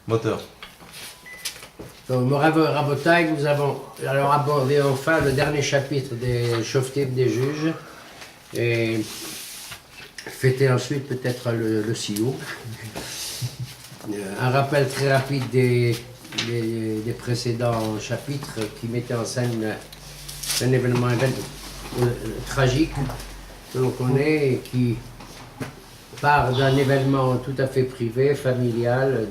Moteur. Donc, Rabotai, nous avons alors abordé enfin le dernier chapitre des Shoftim, des juges, et fêter ensuite peut-être le Sioux. Un rappel très rapide des précédents chapitres qui mettaient en scène un événement tragique que l'on connaît et qui part d'un événement tout à fait privé, familial,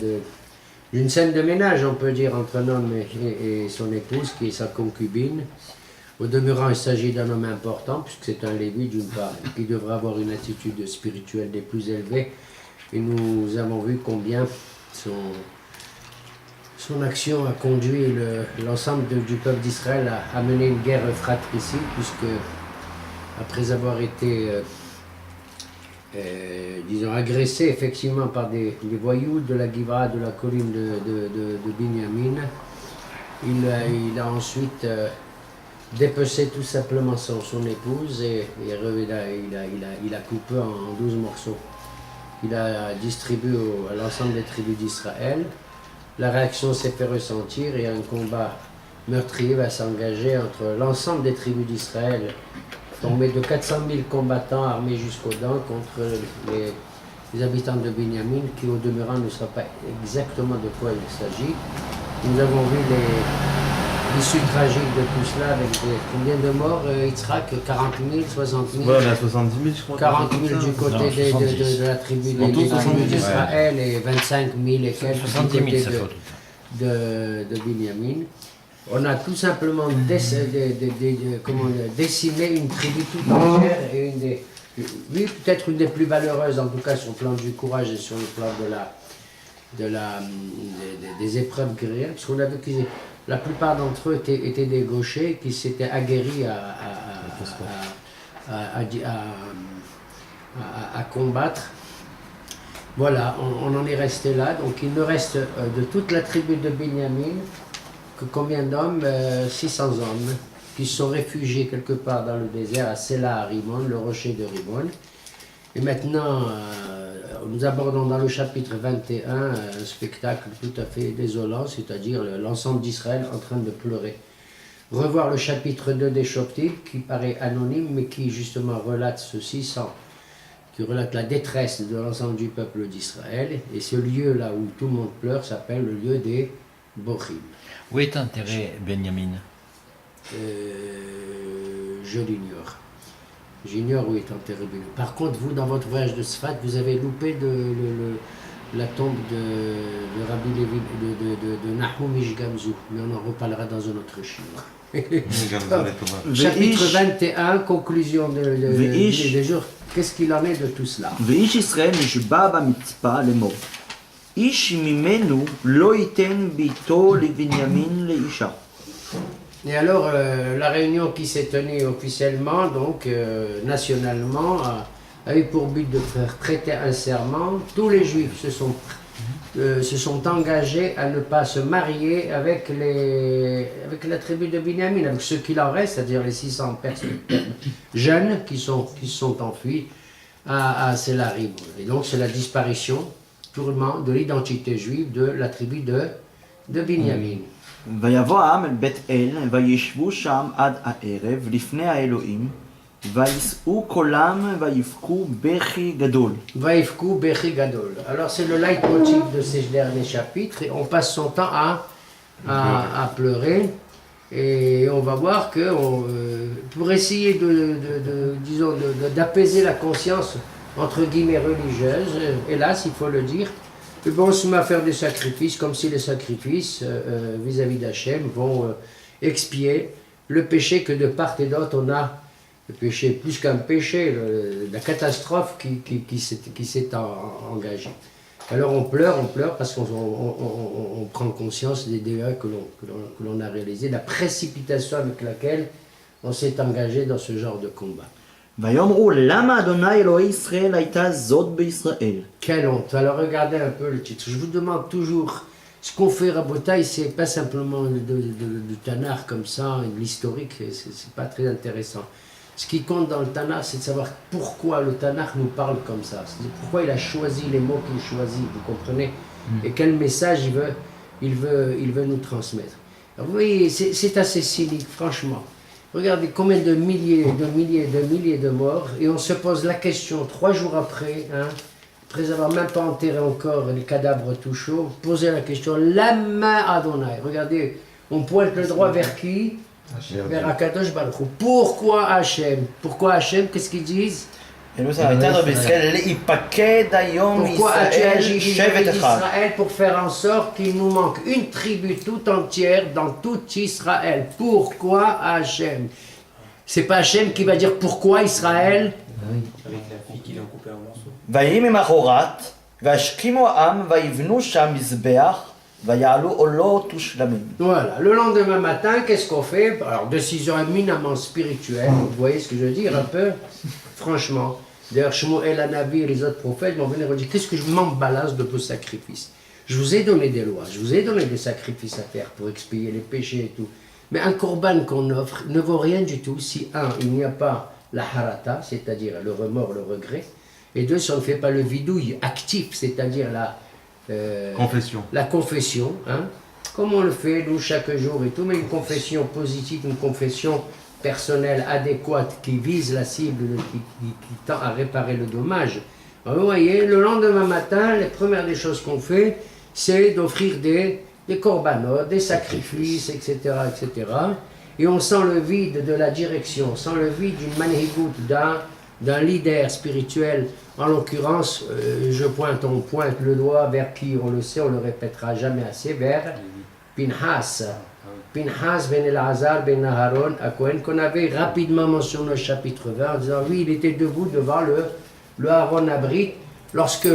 d'une scène de ménage, on peut dire, entre un homme et son épouse, qui est sa concubine. Au demeurant, il s'agit d'un homme important, puisque c'est un lévite d'une part, qui devrait avoir une attitude spirituelle des plus élevées. Et nous avons vu combien son action a conduit l'ensemble du peuple d'Israël à mener une guerre fratricide, puisque après avoir été disons, agressé effectivement par des voyous de la Givra, de la colline de Binyamin. Il a ensuite dépecé tout simplement son épouse et il a coupé en 12 morceaux. Il a distribué à l'ensemble des tribus d'Israël. La réaction s'est fait ressentir et un combat meurtrier va s'engager entre l'ensemble des tribus d'Israël, tombé de 400 000 combattants armés jusqu'aux dents contre les habitants de Binyamin, qui au demeurant ne savent pas exactement de quoi il s'agit. Nous avons vu l'issue tragique de tout cela avec combien de morts, Yitzhak, 40 000, 60 000 Ouais, on est à 70 000, je crois. 40 000 du côté de la tribu d'Israël et 25 000 et quelques du côté de Binyamin. On a tout simplement décimé une tribu toute entière et oui, peut-être une des plus valeureuses, en tout cas sur le plan du courage et sur le plan des épreuves guerrières, parce qu'on a vu que la plupart d'entre eux étaient des gauchers qui s'étaient aguerris à combattre. Voilà, on en est resté là. Donc il ne reste de toute la tribu de Binyamin que combien d'hommes 600 hommes qui sont réfugiés quelque part dans le désert à Sela à Rimon, le rocher de Rimon. Et maintenant, nous abordons dans le chapitre 21 un spectacle tout à fait désolant, c'est-à-dire l'ensemble d'Israël en train de pleurer. Revoir le chapitre 2 des Shoftim, qui paraît anonyme, mais qui justement relate ceci, qui relate la détresse de l'ensemble du peuple d'Israël. Et ce lieu-là où tout le monde pleure s'appelle le lieu des Bochim. Où est enterré Benjamin? Je l'ignore. J'ignore où est enterré Benjamin. Par contre, vous, dans votre voyage de Sfat, vous avez loupé la tombe de Rabbi Lévi, de Nahum Ish Gamzu. Mais on en reparlera dans un autre chinois. Chapitre 21, conclusion des jours. Qu'est-ce qu'il en est de tout cela? ואיש ישראל נשבע במצפה לאמור, איש ממנו לא ייתן ביתו לבנימין לאישה. Et alors, la réunion qui s'est tenue officiellement, donc nationalement, a eu pour but de faire prêter un serment. Tous les juifs se sont engagés à ne pas se marier avec la tribu de Binyamin, avec ceux qu'il en reste, c'est-à-dire les 600 personnes jeunes qui sont enfuis à Selarim. Et donc, c'est la disparition tourment de l'identité juive de la tribu de Binyamin. ויבוא העם אל בית אל, וישבו שם עד הערב לפני האלוהים, וישאו קולם ויבכו בכי גדול. ויבכו בכי גדול. Alors c'est le leitmotiv de ces derniers chapitres et on passe son temps à pleurer et on va voir que pour essayer disons d'apaiser la conscience entre guillemets religieuse, hélas il faut le dire, bon, on se met à faire des sacrifices, comme si les sacrifices vis-à-vis d'Hachem vont expier le péché que de part et d'autre on a, le péché plus qu'un péché, la catastrophe qui s'est engagée. Alors on pleure parce qu'on prend conscience des dégâts que l'on a réalisés, la précipitation avec laquelle on s'est engagé dans ce genre de combat. ויאמרו למה אדוני אלוהי ישראל הייתה זאת בישראל. Quelle honte. Alors regardez un peu le titre. Je vous demande toujours, ce qu'on fait Rabotai, c'est pas simplement du Tanar comme ça, de l'historique, c'est pas très intéressant. Ce qui compte dans le Tanakh, c'est de savoir pourquoi le Tanakh nous parle comme ça. C'est pourquoi il a choisi les mots qu'il choisit, vous comprenez? Et quel message il veut nous transmettre. Alors, vous voyez, c'est assez cynique, franchement. Regardez combien de milliers de morts, et on se pose la question 3 jours après, hein, après avoir même pas enterré encore les cadavres tout chauds, poser la question, Lama Adonai. Regardez, on pointe le droit vers qui? Vers Akadosh Baruch Hu. Pourquoi Hachem? Pourquoi Hachem? Qu'est-ce qu'ils disent? pourquoi as-tu agi Israël pour faire en sorte qu'il nous manque une tribu tout entière dans tout Israël? Pourquoi Hachem? C'est pas Hachem qui va dire pourquoi Israël? Avec la fille qu'il a coupée en morceaux. Voilà, le lendemain matin, qu'est-ce qu'on fait? Alors, décision éminemment spirituelle, vous voyez ce que je veux dire un peu? Franchement. D'ailleurs, Shmuel, Anavi et les autres prophètes vont venir et dire, qu'est-ce que je m'embalasse de vos sacrifices? Je vous ai donné des lois, je vous ai donné des sacrifices à faire pour expier les péchés et tout. Mais un korban qu'on offre ne vaut rien du tout si, un, il n'y a pas la harata, c'est-à-dire le remords, le regret, et deux, si on ne fait pas le vidouille actif, c'est-à-dire confession. La confession, hein, comme on le fait nous chaque jour et tout, mais une confession positive, une confession personnelle adéquate qui vise la cible, qui tend à réparer le dommage. Alors, vous voyez, le lendemain matin, les premières des choses qu'on fait, c'est d'offrir des corbanotes, des sacrifices, etc., etc. Et on sent le vide de la direction, on sent le vide d'une manhigout, d'un leader spirituel. En l'occurrence, on pointe le doigt vers qui, on le sait, on le répétera jamais assez, vers Pinhas. Pinhas ben Elazar ben Aharon à Cohen, qu'on avait rapidement mentionné au chapitre 20, en disant oui, il était debout devant le Aaron Abrit, lorsque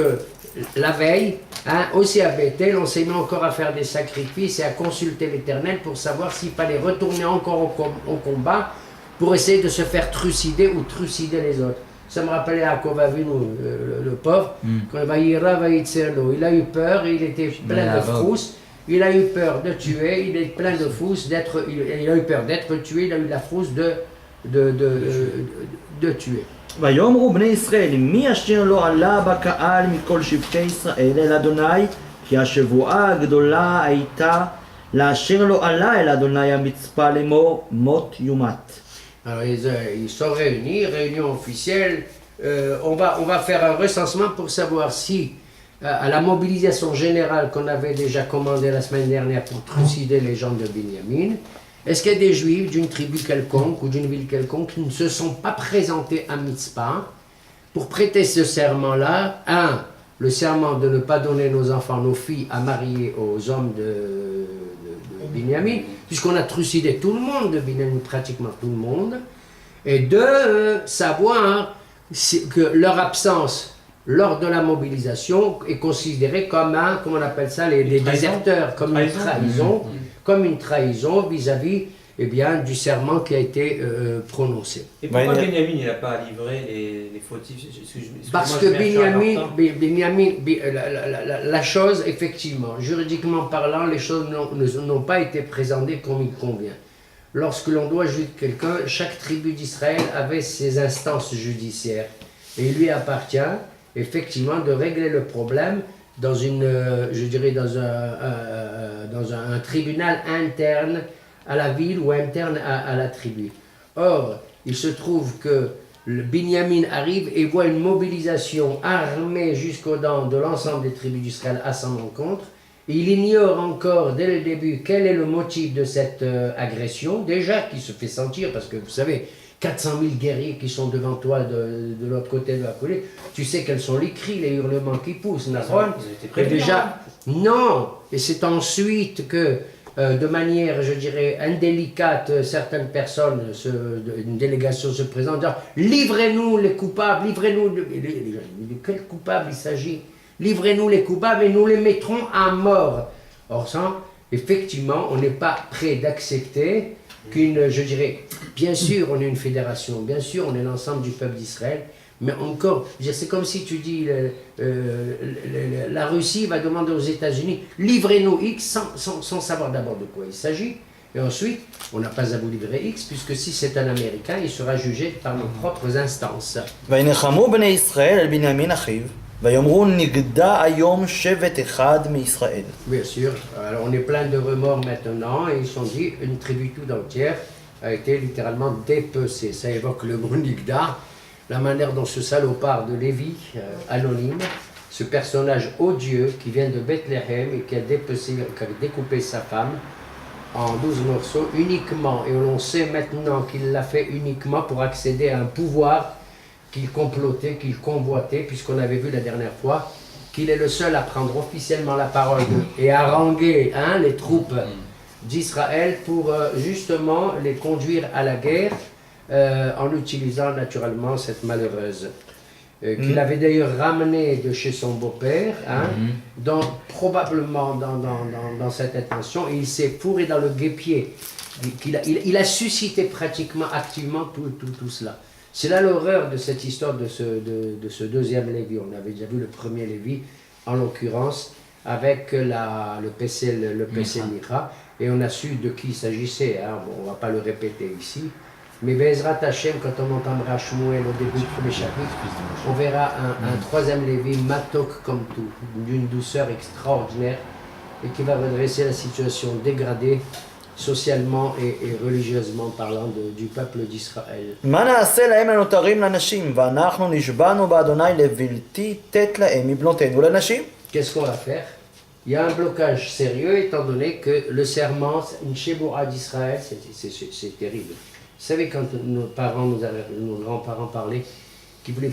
la veille, hein, aussi à Bethel, on s'est mis encore à faire des sacrifices et à consulter l'Éternel pour savoir s'il fallait retourner encore au combat pour essayer de se faire trucider ou trucider les autres. Ça me rappelait Yaakov Avinu, le pauvre, quand il a eu peur, il était plein de frousse, il a eu peur de tuer, il est plein de frousse, il a eu peur d'être tué, il a eu la frousse de tuer. ויאמרו בני ישראל, מי אשר לא עלה בקהל מכל שבטי ישראל אל אדוני, כי השבועה הגדולה הייתה לאשר לא עלה אל אדוני המצפה לאמור מות יומת. Alors ils sont réunis, réunion officielle, on va faire un recensement pour savoir si, à la mobilisation générale qu'on avait déjà commandée la semaine dernière pour trucider les gens de Binyamin, est-ce qu'il y a des juifs d'une tribu quelconque ou d'une ville quelconque qui ne se sont pas présentés à Mitzpah pour prêter ce serment-là? Un, le serment de ne pas donner nos enfants, nos filles à marier aux hommes de Binyamin, puisqu'on a trucidé tout le monde de Binyamin, pratiquement tout le monde. Et deux, savoir que leur absence lors de la mobilisation est considérée comme comment on appelle ça, les déserteurs, comme une trahison vis-à-vis du serment qui a été prononcé. Et pourquoi Binyamin il n'a pas livré les fautifs? Parce que Binyamin, la chose, effectivement, juridiquement parlant, les choses n'ont pas été présentées comme il convient. Lorsque l'on doit juger quelqu'un, chaque tribu d'Israël avait ses instances judiciaires. Et il lui appartient, effectivement, de régler le problème dans un tribunal interne à la ville ou interne à la tribu. Or, il se trouve que le Binyamin arrive et voit une mobilisation armée jusqu'aux dents de l'ensemble des tribus d'Israël à son encontre. Et il ignore encore dès le début quel est le motif de cette agression, déjà qui se fait sentir, parce que vous savez, 400 000 guerriers qui sont devant toi de l'autre côté de la colline, tu sais quels sont les cris, les hurlements qui poussent, Nahon. Et déjà, non, et c'est ensuite que, de manière, je dirais, indélicate, certaines personnes, une délégation se présente, disant, livrez-nous les coupables, livrez-nous, de quels coupables il s'agit? Livrez-nous les coupables et nous les mettrons à mort. Or ça, effectivement, on n'est pas prêt d'accepter je dirais, bien sûr on est une fédération, bien sûr on est l'ensemble du peuple d'Israël, mais encore, c'est comme si tu dis, la Russie va demander aux États-Unis, livrez-nous X sans savoir d'abord de quoi il s'agit. Et ensuite, on n'a pas à vous livrer X, puisque si c'est un Américain, il sera jugé par nos propres instances. וינחמו בני ישראל אל בנימין אחיו, ויאמרו נגדע היום שבט אחד מישראל. Bien sûr, alors on est plein de remords maintenant, et ils sont dit, une tribu tout entière a été littéralement dépecée. Ça évoque le mot Nigda, la manière dont ce salopard de Lévi, anonyme, ce personnage odieux qui vient de Bethléem et qui a découpé sa femme en 12 morceaux uniquement, et on sait maintenant qu'il l'a fait uniquement pour accéder à un pouvoir qu'il complotait, qu'il convoitait, puisqu'on avait vu la dernière fois qu'il est le seul à prendre officiellement la parole et à haranguer les troupes d'Israël pour justement les conduire à la guerre en utilisant naturellement cette malheureuse. Qu'il avait d'ailleurs ramené de chez son beau-père, probablement dans cette intention, et il s'est fourré dans le guêpier. Il a suscité pratiquement activement tout cela. C'est là l'horreur de cette histoire de ce deuxième Lévi. On avait déjà vu le premier Lévi, en l'occurrence, avec le PC Mira, et on a su de qui il s'agissait. Bon, on ne va pas le répéter ici. Mais Bezrat Hashem, quand on entendra Shmuel au début du premier chapitre, on verra un troisième Lévi, Matok comme tout, d'une douceur extraordinaire, et qui va redresser la situation dégradée, socialement et religieusement parlant du peuple d'Israël. מה נעשה להם הנותרים לנשים, ואנחנו נשבענו באדוני לבלתי תת להם מבנותינו לנשים? Qu'est-ce qu'on va faire? Il y a un blocage sérieux, étant donné que le serment, une Sheboura d'Israël, c'est terrible. Vous savez, quand nos grands-parents parlaient, qu'ils voulaient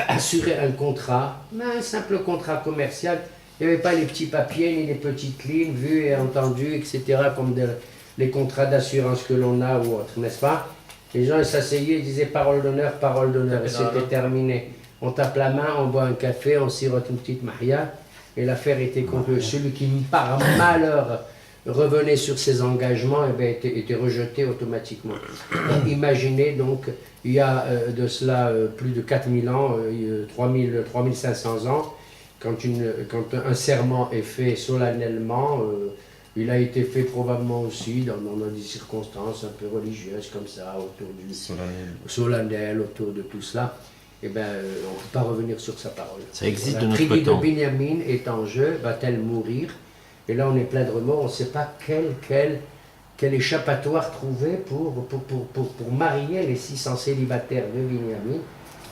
assurer un contrat, un simple contrat commercial, il n'y avait pas les petits papiers, ni les petites lignes vues et entendues, etc., comme les contrats d'assurance que l'on a ou autre, n'est-ce pas? Les gens s'asseyaient et disaient parole d'honneur, et c'était terminé. On tape la main, on boit un café, on sirote une petite mahia, et l'affaire était conclue. Celui qui, par malheur, revenait sur ses engagements, était rejeté automatiquement. Imaginez donc, il y a de cela plus de 4000 ans, 3500 ans, quand un serment est fait solennellement, il a été fait probablement aussi dans des circonstances un peu religieuses comme ça, autour du solennel, autour de tout cela. On ne peut pas revenir sur sa parole. Ça existe La de notre tribu de temps. Binyamin est en jeu, va-t-elle mourir? Et là on est plein de remords, on ne sait pas quel échappatoire trouver pour marier les 600 célibataires de Binyamin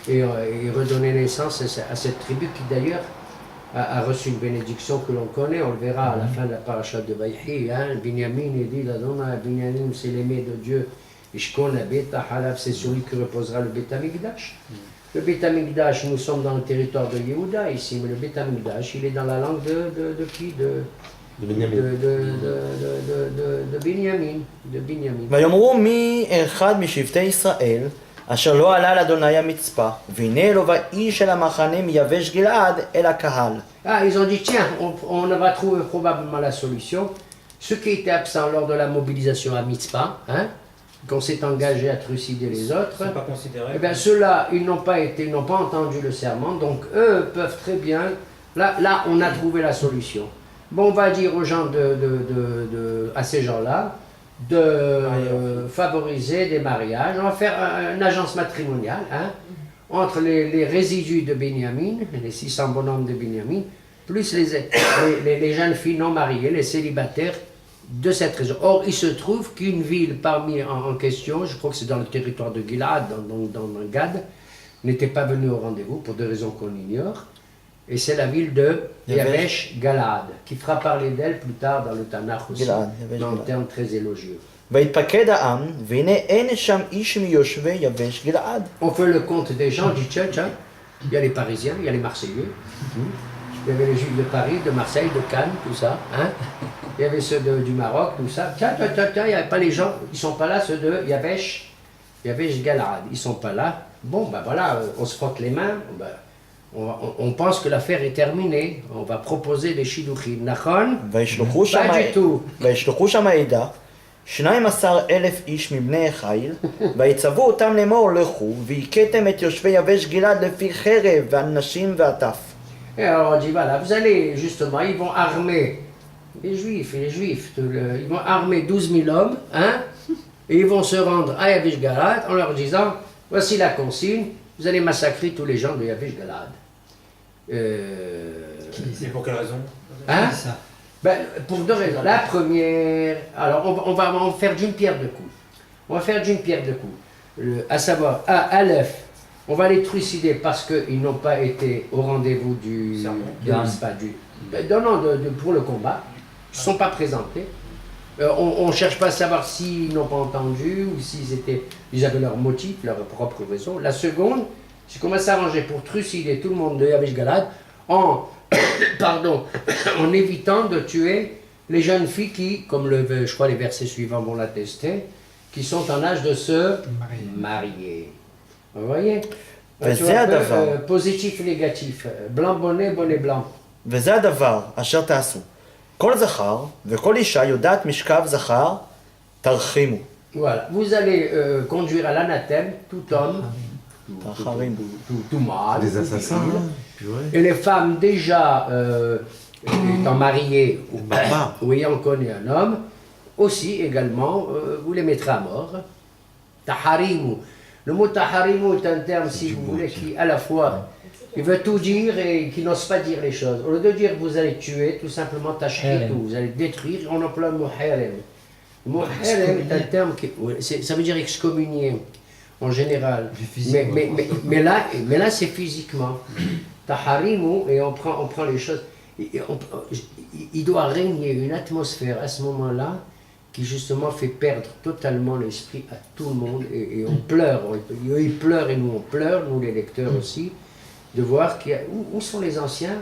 et redonner naissance à cette tribu qui d'ailleurs a reçu une bénédiction que l'on connaît, on le verra à la fin de la paracha de Vaïchi. Binyamin, il dit, Binyamin, c'est l'aimé de Dieu. Ishkon Beta Halaf, c'est sur lui que reposera le Beth Amikdash. Le Beth Amikdash, nous sommes dans le territoire de Yehuda ici, mais le Beth Amikdash, il est dans la langue de qui? De Binyamin. ויאמרו מי אחד משבטי ישראל אשר לא עלה על אדוני המצפה, והנה אלוה איש אל המחנה מיבש גלעד אל הקהל. Ils ont dit, tiens, on va trouver probablement la solution. Ceux qui étaient absents lors de la mobilisation à Mitzpah, qu'on s'est engagé à trucider les autres, Ils sont pas considérés. eh bien ceux-là, ils n'ont pas entendu le serment, donc eux peuvent très bien, là on a trouvé la solution. Bon, on va dire aux gens à ces gens-là de favoriser des mariages. On va faire une agence matrimoniale entre les résidus de Binyamin, les 600 bonhommes de Binyamin, plus les jeunes filles non mariées, les célibataires de cette région. Or, il se trouve qu'une ville parmi en question, je crois que c'est dans le territoire de Gilad, dans Gad, n'était pas venue au rendez-vous pour des raisons qu'on ignore. Et c'est la ville de Yavesh Galad, qui fera parler d'elle plus tard dans le Tanakh aussi, dans un terme très élogieux. ויתפקד העם, והנה אין שם איש מיושבי יבש גלעד. On fait le compte des gens du tchatch, il y a les Parisiens, il y a les Marseillais, il y avait les Juifs de Paris, de Marseille, de Cannes, tout ça, il y avait ceux du Maroc, tout ça, tiens, il n'y avait pas les gens, ils ne sont pas là, ceux de Yavesh Galad, ils ne sont pas là. Bon, ben voilà, on se frotte les mains, on pense que l'affaire est terminée, on va proposer les shidduchim, nachon? Pas du tout. וישלחו שם העדה 12,000 איש מבני חיל, ויצוו אותם לאמור לכו, והכיתם את יושבי יבש גלעד לפי חרב והנשים והטף. Et alors on dit voilà, vous allez justement, ils vont armer Les Juifs, ils vont armer 12 000 hommes, hein, et ils vont se rendre à Yavish Galad en leur disant, voici la consigne, vous allez massacrer tous les gens de Yavish Galad. C'est pour quelle raison? Hein? Ben, pour deux raisons. La première, alors on va en faire d'une pierre deux coups. On va faire d'une pierre deux coups. À savoir, Aleph, on va les trucider parce qu'ils n'ont pas été au rendez-vous pour le combat. Ils ne sont pas présentés. On ne cherche pas à savoir s'ils n'ont pas entendu ou ils avaient leur motif, leur propre raison. La seconde, c'est qu'on va s'arranger pour trucider tout le monde de Yavish Galad en évitant de tuer les jeunes filles qui, comme je crois les versets suivants vont l'attester, qui sont en âge de se marier. Vous voyez? וזה הדבר. Positif, négatif. Blanc, bonnet, bonnet blanc. וזה הדבר אשר תעשו. כל זכר וכל אישה יודעת משכב זכר, תרחימו. Voilà. Vous allez conduire à l'anathème tout homme, tout mâle, Des tout assassins, viril. hein. Purée. Et les femmes déjà étant mariées Barbare. ou ayant connu un homme, aussi également, vous les mettrez à mort. Taharimu. Le mot taharimu est un terme, si vous voulez, qui à la fois, il veut tout dire et qui n'ose pas dire les choses. Au lieu de dire vous allez tuer, tout simplement tashhitu, vous allez détruire, on emploie le mot harem. Le mot harem est un terme qui, ça veut dire excommunier en général. Mais là c'est physiquement. Taharimu, et on prend les choses. Il doit régner une atmosphère à ce moment-là qui justement fait perdre totalement l'esprit à tout le monde et on pleure. Ils pleurent et nous on pleure, nous les lecteurs aussi, de voir où sont les anciens,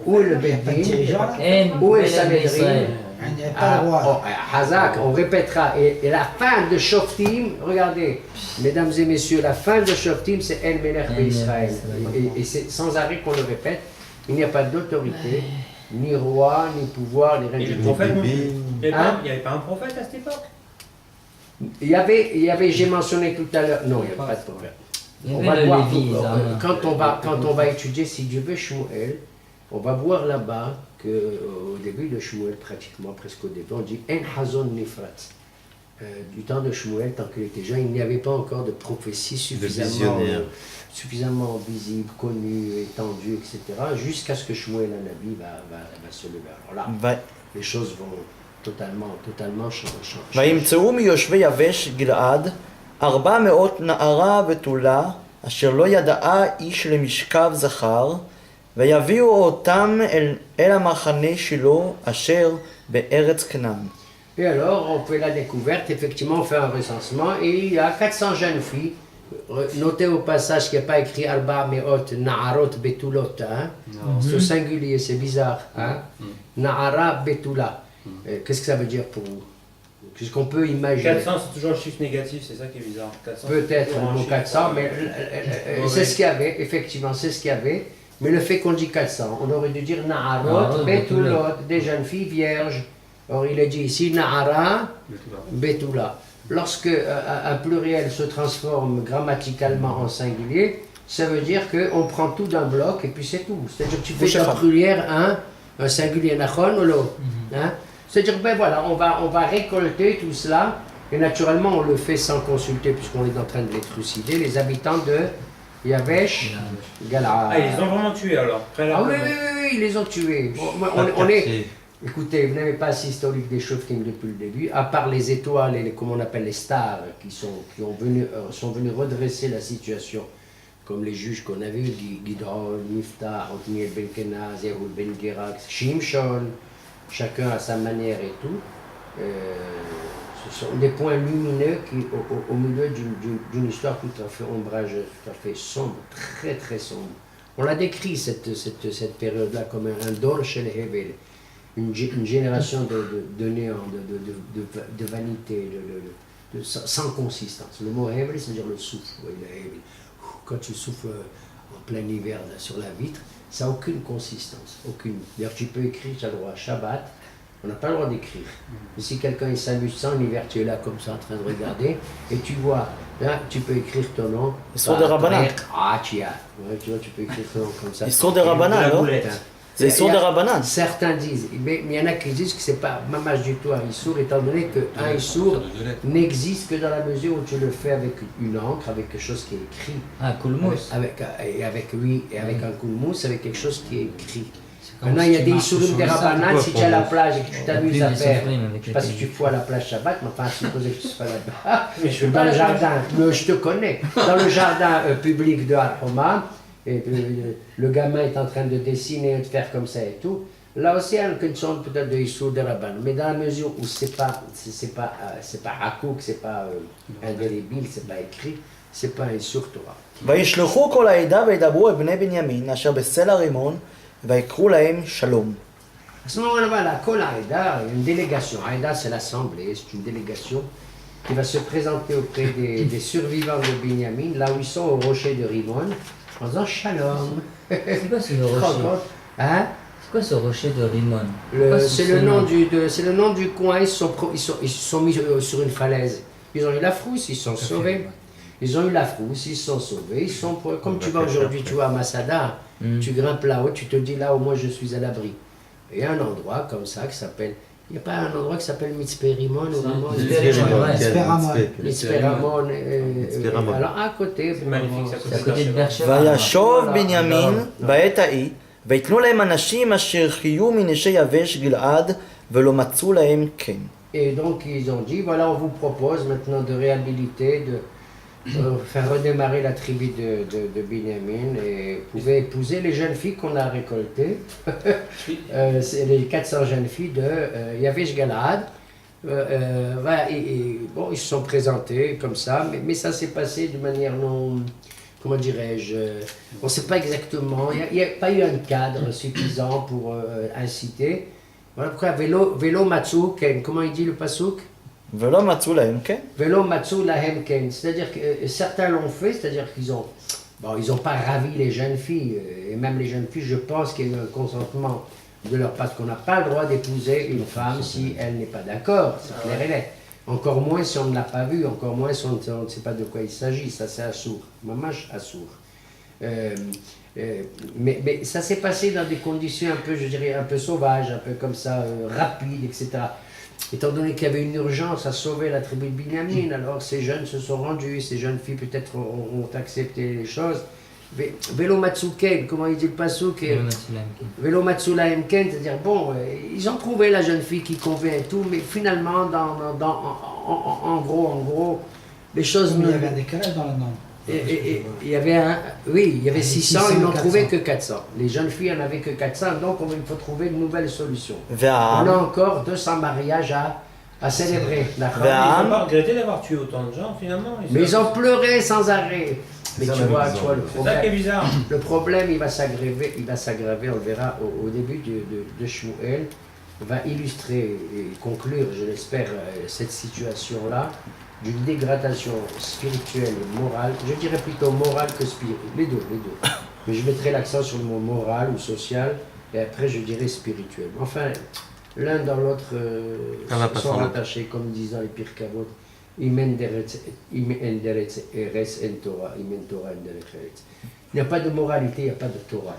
où est le Bédine, où est Sanhedrin. Hazak, on répétera. Et la fin de Shoftim, regardez, mesdames et messieurs, la fin de Shoftim, c'est El Melech Israël. Et c'est sans arrêt qu'on le répète, il n'y a pas d'autorité, ni roi, ni pouvoir, ni rien Et du le tout. prophète, il n'y Hein? avait pas un prophète à cette époque? Il y avait, j'ai mentionné tout à l'heure, non, il n'y a pas de prophète. On va voir, quand on va étudier, si Dieu veut, Shmuel, on va voir là-bas qu'au début de Shmuel, pratiquement, presque au début, on dit En Hazon Nifrat. Du temps de Shmuel, tant qu'il était jeune, il n'y avait pas encore de prophétie suffisamment visible, connue, étendue, etc., jusqu'à ce que Shmuel Anabi va se lever. Alors là, les choses vont totalement changer. וימצאו מיושבי יבש גלעד 400 נערה בתולה אשר לא ידעה איש למשכב זכר ויביאו אותם אל המחנה שלו אשר בארץ כנען. Et alors, on fait la découverte, effectivement, on fait un recensement, et il y a 400 jeunes filles. Notez au passage qu'il n'y a pas écrit Arba Meot Na'arot Betulot, hein? C'est au singulier, c'est bizarre. Hein? Na'ara Betula. Qu'est-ce que ça veut dire pour vous? Qu'est-ce qu'on peut imaginer? 400, c'est toujours le chiffre négatif, c'est ça qui est bizarre. 400, Peut-être le mot 400, mais c'est ce qu'il y avait, effectivement, c'est ce qu'il y avait. Mais le fait qu'on dit 400, on aurait dû dire Na'arot Betulot, des jeunes filles vierges. Or, il est dit ici Na'ara Betula. Lorsque un pluriel se transforme grammaticalement en singulier, ça veut dire qu'on prend tout d'un bloc et puis c'est tout. C'est-à-dire que tu fais d'un pluriel un singulier nachon ou l'autre. Hein? C'est-à-dire ben voilà, on va récolter tout cela et naturellement on le fait sans consulter puisqu'on est en train de les trucider, les habitants de Yavesh Galad. Ah, ils les ont vraiment tués alors? Oui, ils les ont tués. Écoutez, vous n'avez pas assez historique des Shoftim depuis le début, à part les étoiles et comme on appelle les stars qui sont venus redresser la situation, comme les juges qu'on a vus, Gidron, Miftah, Otniel Ben Kenaz, Ehud Ben Gerak, Shimshon, chacun à sa manière et tout. Ce sont des points lumineux qui, au milieu d'une histoire tout à fait ombrageuse, tout à fait sombre, très très sombre. On l'a décrit cette période-là comme un dor shel hevel. Une génération de néant, de vanité, sans consistance. Le mot hevel, c'est-à-dire le souffle. Quand tu souffles en plein hiver sur la vitre, ça n'a aucune consistance, aucune. D'ailleurs, tu peux écrire, tu as le droit à Shabbat, on n'a pas le droit d'écrire. Mais si quelqu'un s'amuse ça en hiver, tu es là comme ça en train de regarder, et tu vois, là, tu peux écrire ton nom. Ils sont des rabbinats. Ah, tu vois, tu peux écrire ton nom comme ça. Ils sont des rabbinats, alors. זה איסור Il y a- דרבנן. Certains disent, mais il y en a qui disent que c'est pas mamage du tout un issour, étant donné qu'un issour n'existe que dans la mesure où tu le fais avec une encre, avec quelque chose qui est écrit. Ah, Koulmos. Avec un coulmousse, avec quelque chose qui est écrit. C'est comme Maintenant, si il y a tu des marches issurim sur des le sable. rabanan, si tu es à la plage et que tu La t'amuses pluie à des faire. soufrim avec Je sais les pas si tu pépites. fous à la plage Shabbat, mais enfin, supposé que tu sois là-bas. Mais je fais Dans pas le la jardin, mais je te connais. Dans le jardin public de Al-Homa, et le gamin est en train de dessiner, de faire comme ça et tout. Là aussi, il y a une question peut-être de Issou de Rabban. Mais dans la mesure où c'est pas hakouk, c'est pas indélébile, c'est pas écrit, c'est pas un Issur Torah. וישלחו כל העדה וידברו את בני בנימין אשר בסלע רימון ויקראו להם שלום. À ce moment-là, voilà, Kol Aïda, une délégation. Aïda, c'est l'assemblée, c'est une délégation qui va se présenter auprès des survivants de Binyamin, là où ils sont au rocher de Rimon, en disant Shalom. C'est quoi ce Tu te rends rocher? compte? Hein? C'est quoi ce rocher de Rimon? Pourquoi C'est ce le nom nom? c'est le nom du coin, ils se sont mis sur une falaise. Ils ont eu la frousse, ils sont sauvés. Ils ont eu la frousse, ils sont sauvés. Ils sont, comme tu vas aujourd'hui, tu vois, à Masada, tu grimpes là-haut, tu te dis là au moins je suis à l'abri. Et il y a un endroit comme ça qui s'appelle, il n'y a pas un endroit qui s'appelle Mitzperimon au moment Mitzperamon. Alors à côté, C'est magnifique, C'est à côté de Beersheba. וישוב בנימין בעת ההיא ויתנו להם אנשים אשר חיו מנשי יבש גלעד ולא מצאו להם כן. Et donc ils ont dit, voilà, on vous propose maintenant de réhabiliter, de faire redémarrer la tribu de Binyamin et vous pouvez épouser les jeunes filles qu'on a récoltées. C'est les 400 jeunes filles de Yavesh Galad. Voilà, bon, ils se sont présentés comme ça, mais ça s'est passé de manière non... Comment dirais-je, on ne sait pas exactement, il n'y a pas eu un cadre suffisant pour inciter. Voilà pourquoi vélo matsu ken, comment il dit le pasouk? ולא מצאו להם כן. Vélo matsu lahem ken, c'est-à-dire que certains l'ont fait, c'est-à-dire qu'ils ont, bon, ils n'ont pas ravi les jeunes filles, et même les jeunes filles, je pense qu'il y a eu un consentement de leur part, qu'on n'a pas le droit d'épouser une femme si elle n'est pas d'accord, c'est clair et net. Encore moins si on ne l'a pas vu, encore moins si on ne sait pas de quoi il s'agit, ça c'est assour, mamash assour. Mais ça s'est passé dans des conditions un peu, je dirais, un peu sauvages, un peu comme ça, rapides, etc. Étant donné qu'il y avait une urgence à sauver la tribu de Binyamin, alors ces jeunes se sont rendus, ces jeunes filles peut-être ont accepté les choses. Vélo Matsuken, comment il dit le pasouk? Vélo Matsula Emken, c'est-à-dire, bon, ils ont trouvé la jeune fille qui convient et tout, mais finalement, en gros, les choses... Mais il y avait un décalage dans le nombre. Il y avait il y avait 600, ils n'ont 400. trouvé que 400. Les jeunes filles n'en avaient que 400, donc il faut trouver une nouvelle solution. On והעם, a encore 200 mariages à célébrer. D'accord. Ils n'ont pas regretté d'avoir tué autant de gens finalement. Mais ils ont pleuré sans arrêt. Mais ça, tu la vois, maison. le C'est ça qui est problème, bizarre. le problème, il va s'aggraver, on le verra au début de Shmuel, va illustrer et conclure, je l'espère, cette situation-là d'une dégradation spirituelle et morale, je dirais plutôt morale que spirituelle, les deux. Mais je mettrai l'accent sur le mot moral ou social, et après je dirais spirituel. Enfin, l'un dans l'autre Ça va pas sont sans l'autre. rattachés, comme disent dans les Pirkavot, Imen deretz eres en Torah, Imen Torah en derech eretz. Il n'y a pas de moralité, il n'y a pas de Torah.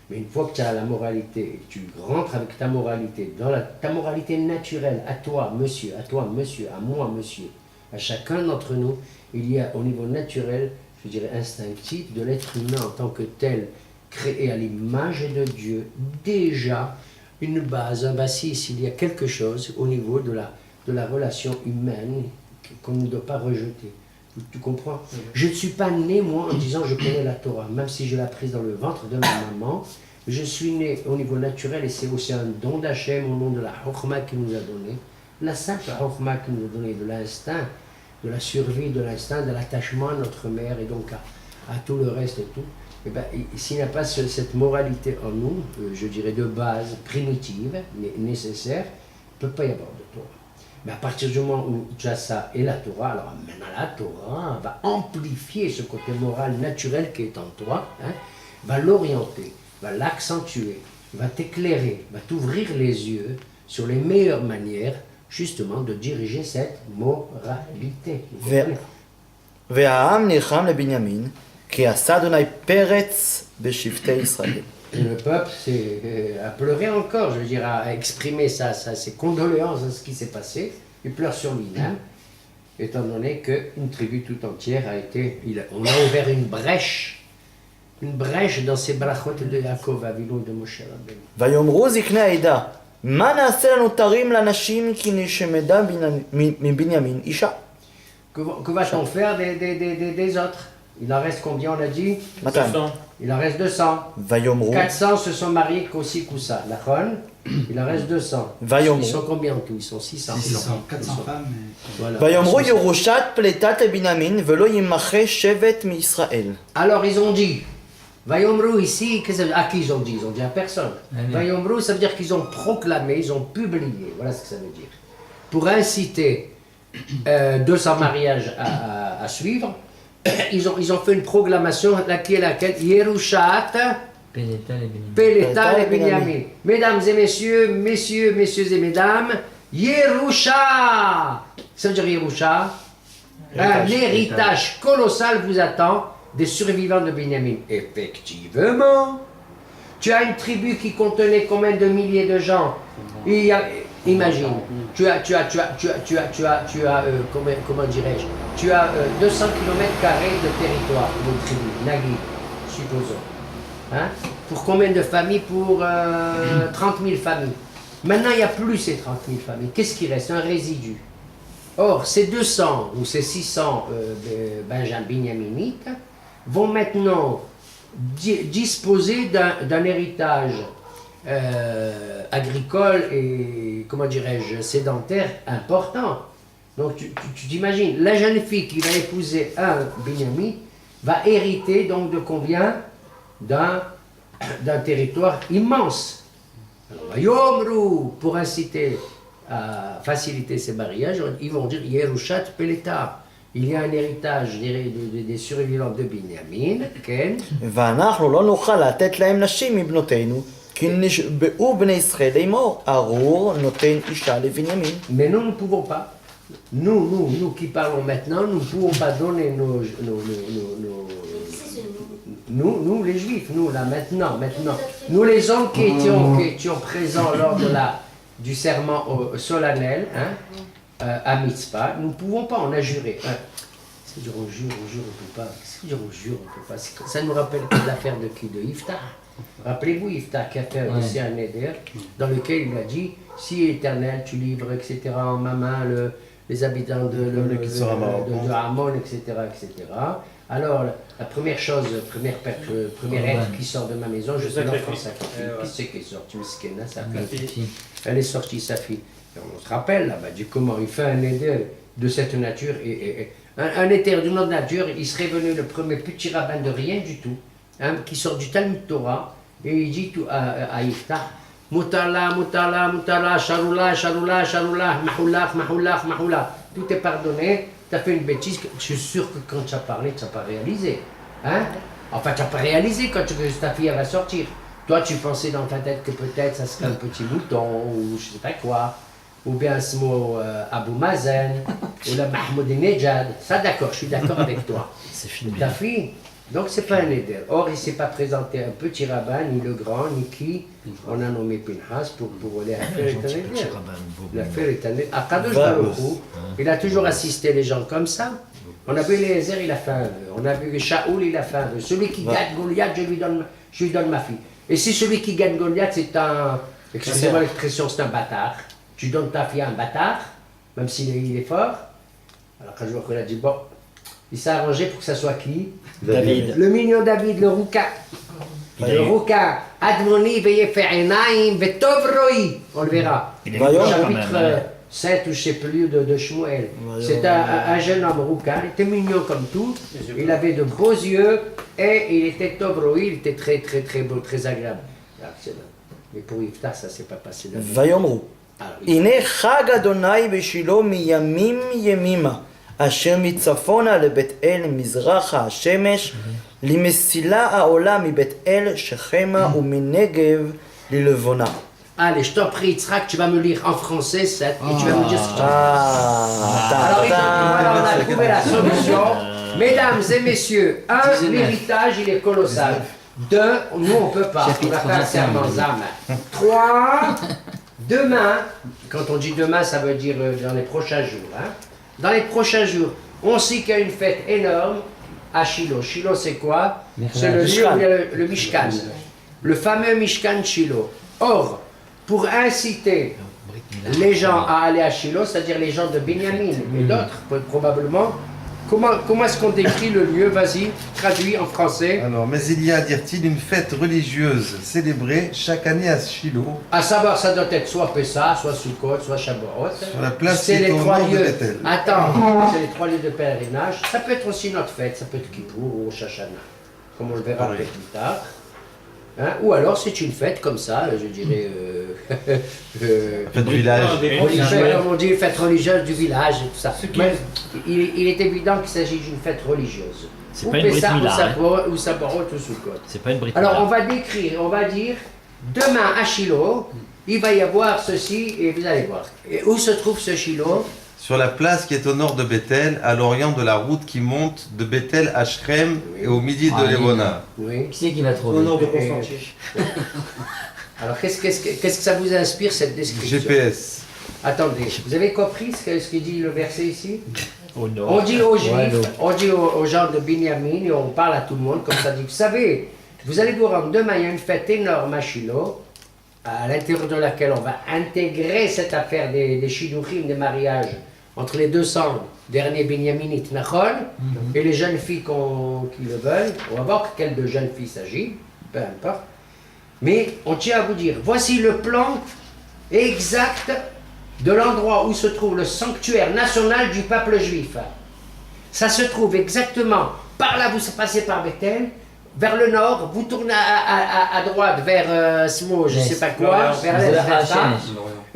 Mais une fois que tu as la moralité, et que tu rentres avec ta moralité, ta moralité naturelle, à toi, monsieur, à moi, monsieur, à chacun d'entre nous, il y a au niveau naturel, je dirais instinctif, de l'être humain en tant que tel, créé à l'image de Dieu, déjà une base, un bassis, il y a quelque chose au niveau de la relation humaine qu'on ne doit pas rejeter. Tu comprends? Je ne suis pas né, moi, en disant je connais la Torah, même si je l'ai apprise dans le ventre de ma maman. Je suis né au niveau naturel et c'est aussi un don d'Hachem, au nom de la Chokhmah qu'il nous a donné. La simple Chokhmah qu'il nous a donné, de l'instinct, de la survie, de l'instinct, de l'attachement à notre mère et donc à tout le reste et tout. Et ben, s'il n'y a pas cette moralité en nous, je dirais de base, primitive, mais nécessaire, il ne peut pas y avoir de Torah. Mais à partir du moment où tu as ça et la Torah, alors maintenant la Torah va amplifier ce côté moral naturel qui est en toi, hein, va l'orienter, va l'accentuer, va t'éclairer, va t'ouvrir les yeux sur les meilleures manières justement de diriger cette moralité. Vous comprenez? והעם נלחם לבנימין, כי עשה אדוני פרץ בשבטי ישראל. Et le peuple a pleuré encore, je veux dire, a exprimé ses condoléances à ce qui s'est passé. Il pleure sur lui-même, étant donné qu'une tribu tout entière on a ouvert une brèche dans ces brachot de Yaakov, Avinou de Moshe Rabbeinu. ויאמרו זקני העדה, מה נעשה לנו תרים לנשים כי נשמדה מבנימין אישה? Que va-t-on faire des autres? Il en reste combien, on a dit? 200. Il en reste 200. ויאמרו, 400 se sont mariés qu'aussi coussa, d'accord? Il en reste 200. ויאמרו, Ils sont combien en tout? Ils sont 600. 400 femmes. Voilà. ויאמרו ירושת פליטת לבנימין ולא ימחה שבט מישראל. Alors ils ont dit, Vayomru ici, à qui ils ont dit? Ils ont dit à personne. Vayomru, ça veut dire qu'ils ont proclamé, ils ont publié, voilà ce que ça veut dire. Pour inciter 200 mariages à suivre, ils ont fait une proclamation, laquelle Yerushat, Peleta et Benyamin. Mesdames et messieurs et mesdames, Yerusha, ça veut dire Yerusha, un héritage colossal vous attend des survivants de Benjamin. Effectivement, tu as une tribu qui contenait combien de milliers de gens. Imagine, tu as comment dirais-je, tu as 200 km² de territoire de tribu, Nagui, supposons. Hein? Pour combien de familles? Pour 30 000 familles. Maintenant, il n'y a plus ces 30 000 familles. Qu'est-ce qui reste? Un résidu. Or, ces 200 ou ces 600 benjaminites vont maintenant disposer d'un héritage agricole et, comment dirais-je, sédentaire important. Donc, tu t'imagines, la jeune fille qui va épouser un Binyamin va hériter donc de combien? D'un territoire immense. Alors, Yomru, pour inciter à faciliter ces mariages, ils vont dire Yerushat Peleta. Il y a un héritage des survivants de Binyamin, Ken. ואנחנו לא נוכל לתת להם נשים מבנותינו, כי נשבעו בני ישראל לאמור, ארור נותן אישה לבנימין. Mais nous ne pouvons pas. Nous qui parlons maintenant, nous ne pouvons pas donner nous les juifs, nous là maintenant, nous les hommes qui étions présents lors du serment solennel, hein, à Mitzpah, nous ne pouvons pas, on a juré. Hein. C'est dire on jure, on peut pas. C'est dire on jure, on peut pas. Ça nous rappelle l'affaire de qui? De Iftar. Rappelez-vous Iftar qui a fait aussi un éder dans lequel il a dit si Éternel tu livres, etc., en ma main les habitants de Hamon, etc., etc. Alors, la première chose, première être qui sort de ma maison, je sais l'enfant sacrifié. Qui c'est qui est sorti? Miskena, sa fille. Elle est sortie, sa fille. Et on se rappelle là-bas, du comment il fait un éder de cette nature. Un éther d'une autre nature, il serait venu le premier petit rabbin de rien du tout, hein, qui sort du Talmud Torah, et il dit à Iftar, Mutala, Sharula, Mahoula, tout est pardonné, tu as fait une bêtise, je suis sûr que quand tu as parlé, tu n'as pas réalisé. Hein? Enfin, tu n'as pas réalisé quand ta fille va sortir. Toi, tu pensais dans ta tête que peut-être ça serait un petit mouton, ou je ne sais pas quoi, ou bien ce mot Abou Mazen, ou la Mahmoudinejad. Ça, d'accord, je suis d'accord avec toi. C'est fini. Ta fille, donc c'est pas un éder. Or, il ne s'est pas présenté un petit rabbin, ni le grand, ni qui. On a nommé Pinhas pour aller faire un éder. L'affaire est un éder. Akadosh Baruch Hu, il a toujours assisté les gens comme ça. On a vu Eliezer, il a fait un vœu. On a vu Shaoul, il a fait un vœu. Celui qui gagne Goliath, je lui donne ma fille. Et si celui qui gagne Goliath, c'est excusez-moi l'expression, c'est un bâtard. Tu donnes ta fille à un bâtard, même s'il est fort. Alors quand je vois qu'il a dit, bon, il s'est arrangé pour que ça soit qui? David. Le mignon David, le rouquin. Le rouquin. Admoni veyeferenaim vetovroi. On le verra. Chapitre 7 ou je ne sais plus de Shmuel. C'est un jeune homme rouquin, il était mignon comme tout. Il avait de beaux yeux et il était tovroi, il était très très très beau, très agréable. Mais pour Iftar, ça ne s'est pas passé de ויאמרו, הנה חג אדוני בשילה מימים ימימה, אשר מצפונה לבית אל מזרחה השמש, למסילה העולה מבית אל שכמה ומנגב ללבונה. Allez, je t'en prie, Yitzhak, tu vas me lire en français et tu vas me dire ce que tu en penses. Alors, voilà, on a trouvé la solution. Mesdames et messieurs, l'héritage, il est colossal. Nous on peut pas, on Chapitre va faire 21, serment d'âme. 3, demain, quand on dit demain, ça veut dire dans les prochains jours. Hein. Dans les prochains jours, on sait qu'il y a une fête énorme à Shiloh. Shiloh, c'est quoi? C'est le lieu où il y a le Mishkan, le fameux Mishkan Shiloh. Or, pour inciter les gens à aller à Shiloh, c'est-à-dire les gens de Binyamin et d'autres, probablement, comment est-ce qu'on décrit le lieu? Vas-y, traduit en français. Alors, mais il y a, dire-t-il, une fête religieuse célébrée chaque année à Shiloh, À savoir, ça doit être soit Pessah, soit Sukkot, soit Shavuot. sur la place qui C'est est les au trois nord de lieux. Bethel. Attends, c'est les 3 lieux de pèlerinage. Ça peut être aussi notre fête, ça peut être Kippour ou Rosh Hashanah, comme on le verra Oui. plus tard. Hein, ou alors c'est une fête comme ça, je dirais. Fête du village. Comme on dit, fête religieuse du village et tout ça. Mais il est évident qu'il s'agit d'une fête religieuse. C'est Ou pas une Pessah, Brit Mila, ou Shavuot, ou Sukkot. C'est pas une Brit Alors on Mila. va décrire, on va dire, demain à Shiloh, il va y avoir ceci, et vous allez voir. Et où se trouve ce Shiloh? Sur la place qui est au nord de Bethel, à l'orient de la route qui monte de Bethel à Shrem et au midi de Lévona. Oui. Qui c'est qui l'a Au trouvé? nord de Constantine. Alors qu'est-ce que ça vous inspire cette description? GPS. Attendez, vous avez compris ce que dit le verset ici? Au nord. On dit aux Ouais, Juifs, l'eau. on dit aux gens de Binyamin, et on parle à tout le monde comme ça dit. Vous savez, vous allez vous rendre demain, il y a une fête énorme à Shiloh, à l'intérieur de laquelle on va intégrer cette affaire des shidduchim, des mariages, entre les 200 derniers Binyaminites, Nachol, et les jeunes filles qui le veulent. On va voir quelles de jeunes filles il s'agit, peu importe. Mais on tient à vous dire, voici le plan exact de l'endroit où se trouve le sanctuaire national du peuple juif. Ça se trouve exactement par là, vous passez par Bethel, vers le nord, vous tournez à droite vers Smo, je ne sais pas quoi, vers l'est, vers ça.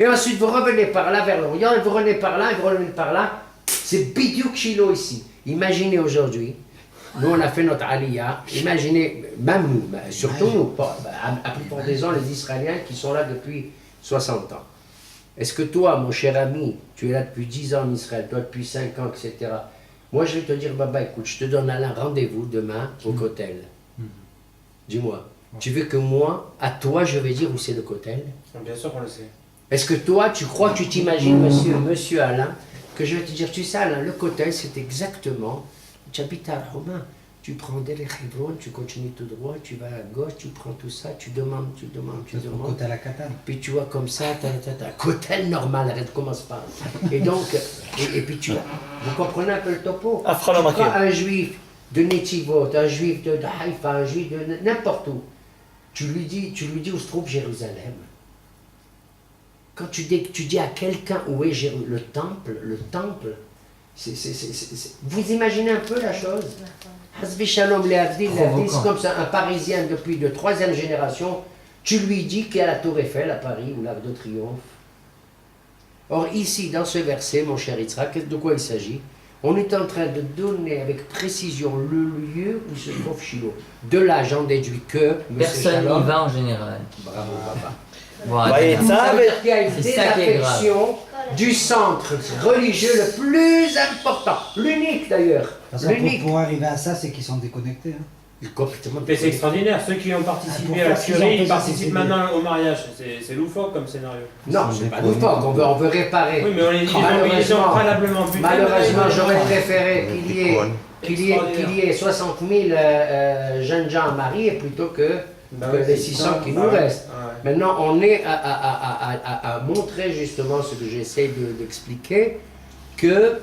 Et ensuite vous revenez par là vers l'Orient, et vous revenez par là, et vous revenez par là. C'est Bidiouk Shiloh ici. Imaginez aujourd'hui, nous on a fait notre aliyah, imaginez, même nous, surtout nous, pas, à plus fort des ans, les Israéliens qui sont là depuis 60 ans. Est-ce que toi, mon cher ami, tu es là depuis 10 ans en Israël, toi depuis 5 ans, etc. Moi je vais te dire, Baba, écoute, je te donne un rendez-vous demain au Kotel. Dis-moi, tu veux que moi, à toi, je vais dire où c'est le Kotel? Bien sûr qu'on le sait. Est-ce que toi, tu crois que tu t'imagines, monsieur Alain, que je vais te dire, tu sais Alain, le Kotel, c'est exactement, tu habites à Romain, tu prends des Hebron, tu continues tout droit, tu vas à gauche, tu prends tout ça, tu demandes, Côté à la Catane. puis tu vois comme ça, Kotel normal, arrête, commence pas. Et donc, et puis vous comprenez un peu le topo? Tu prends un juif de Netivot, un juif de Haïfa, un juif de n'importe où, tu lui dis où se trouve Jérusalem. Quand tu dis à quelqu'un où est le temple, vous imaginez un peu la chose? Hasbi Shalom Lehavdil, c'est comme ça, un Parisien depuis de 3e génération, tu lui dis qu'il y a la Tour Eiffel à Paris ou l'Arc de Triomphe. Or ici, dans ce verset, mon cher Yitzhak, de quoi il s'agit? On est en train de donner avec précision le lieu où se trouve Shiloh. De là, j'en déduis que... Personne n'y va en général. Bravo, papa. Voilà. Ça veut dire qu'il y a une C'est ça qui est grave. désaffection du centre religieux le plus important, l'unique d'ailleurs, Parce que l'unique. pour arriver à ça, c'est qu'ils sont déconnectés. Hein. Complètement Mais c'est extraordinaire, ceux qui ont participé à la tuerie, ils participent maintenant au mariage. C'est loufoque comme scénario. Non, c'est pas loufoque, on veut réparer. Oui, mais ils sont préalablement butés. Malheureusement, j'aurais préféré qu'il y ait 60 000 jeunes gens mariés plutôt que les 600 qui nous restent. Maintenant, on est à montrer justement ce que j'essaie d'expliquer, que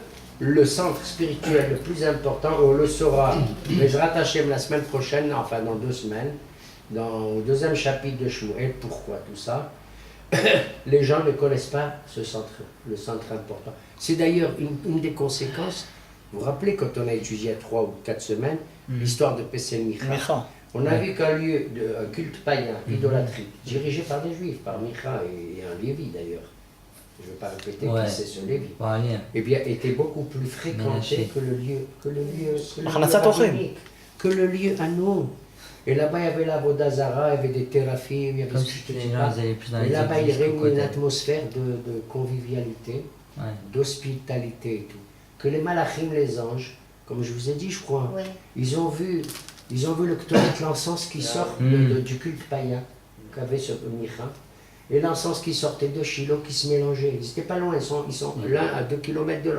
le centre spirituel le plus important, on le saura, mais je rattacherai la semaine prochaine, enfin dans 2 semaines, au 2e chapitre de Shmuel. Pourquoi tout ça? Les gens ne connaissent pas ce centre, le centre important. C'est d'ailleurs une des conséquences. Vous vous rappelez quand on a étudié à 3 ou 4 semaines l'histoire de Pesel Micha? On a vu qu'un lieu de culte païen, idolâtrique, dirigé par des juifs, par Micha et un Lévi d'ailleurs, je ne vais pas répéter qui c'est ce Lévi, eh bien, était beaucoup plus fréquenté que le lieu à nous. Et là-bas, il y avait la Vodazara, il y avait des théraphim, il y avait Comme ce que si je te les dis gens pas. ils allaient plus dans Et les là-bas, il églises qu'au réunit une côté. atmosphère de convivialité, Ouais. d'hospitalité et tout. Que les malachim, les anges, comme je vous ai dit, je crois, Ouais. ils ont vu Ils ont vu le ktoret, l'encens qui sort du culte païen qu'avait ce Micha. Et l'encens qui sortait de Shiloh qui se mélangeait. Ils n'étaient pas loin, ils sont l'un à 2 kilomètres de là.